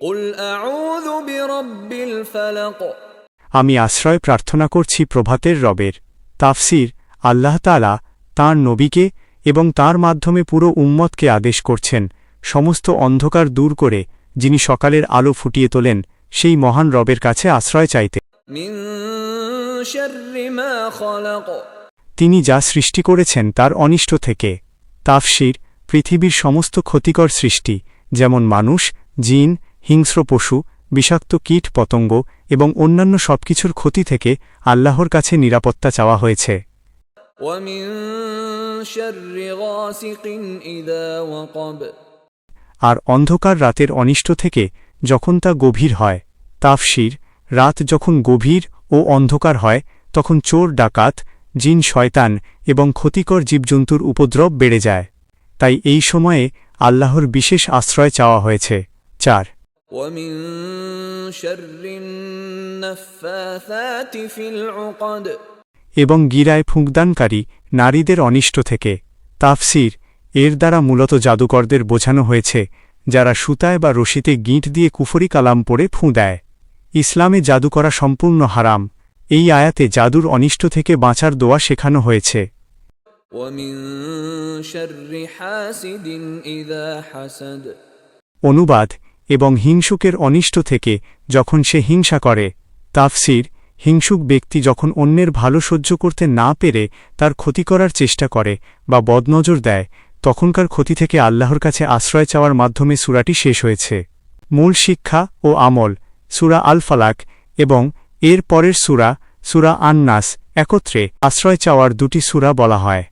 قل أعوذ برب الفلق আমি আশ্রয় প্রার্থনা করছি প্রভাতের রবের। তাফসির, আল্লাহ তাআলা তাঁর নবীকে এবং তাঁর মাধ্যমে পুরো উম্মতকে আদেশ করছেন সমস্ত অন্ধকার দূর করে যিনি সকালের আলো ফুটিয়ে তোলেন সেই মহান রবের কাছে আশ্রয় চাইতে। من شر ما خلق তিনি যা সৃষ্টি করেছেন তার অনিষ্ট থেকে। তাফসির, পৃথিবীর সমস্ত ক্ষতিকর সৃষ্টি যেমন মানুষ, জিন, হিংস্র পশু, বিষাক্ত কীট পতঙ্গ এবং অন্যান্য সবকিছুর ক্ষতি থেকে আল্লাহর কাছে নিরাপত্তা চাওয়া হয়েছে। ومن شر غاسق إذا وقب আর অন্ধকার রাতের অনিষ্ট থেকে যখন তা গভীর হয়। তাফসির, রাত যখন গভীর ও অন্ধকার হয় তখন চোর ডাকাত, জিন শয়তান এবং ক্ষতিকর জীবজন্তুর উপদ্রব বেড়ে যায়। তাই এই সময়ে আল্লাহর বিশেষ আশ্রয় চাওয়া হয়েছে। 4 ومن شر النفاثات في العقد এবং গিরায় ফুঁকদানকারী নারীদের অনিষ্ট থেকে। তাফসির, এর দ্বারা মূলত জাদুকরদের বোঝানো হয়েছে যারা সুতায় বা রশিতে গিঁট দিয়ে কুফরি কালাম পড়ে ফুঁ দেয়। ইসলামে জাদু করা সম্পূর্ণ হারাম। এই আয়াতে জাদুর অনিষ্ট থেকে বাঁচার দোয়া শেখানো হয়েছে। ومن شر حاسد إذا حسد অনুবাদ, এবং হিংসুকের অনিষ্ট থেকে যখন সে হিংসা করে। তাফসির, হিংসুক ব্যক্তি যখন অন্যের ভালো সহ্য করতে না পেরে তার ক্ষতি করার চেষ্টা করে বা বদনজর দেয় তখনকার ক্ষতি থেকে আল্লাহর কাছে আশ্রয় চাওয়ার মাধ্যমে সূরাটি শেষ হয়েছে। মূল শিক্ষা ও আমল, সূরা আল ফালাক এবং এর পরের সূরা আন-নাস একত্রে আশ্রয় চাওয়ার দুটি সূরা বলা হয়।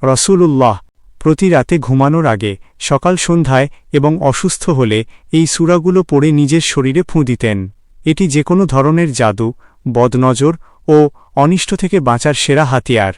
রাসূলুল্লাহ প্রতি রাতে ঘুমানোর আগে, সকাল সন্ধ্যায় এবং অসুস্থ হলে এই সূরাগুলো পড়ে নিজের শরীরে ফুঁ দিতেন। এটি যে কোনো ধরনের জাদু, বদনজর ও অনিষ্ট থেকে বাঁচার সেরা হাতিয়ার।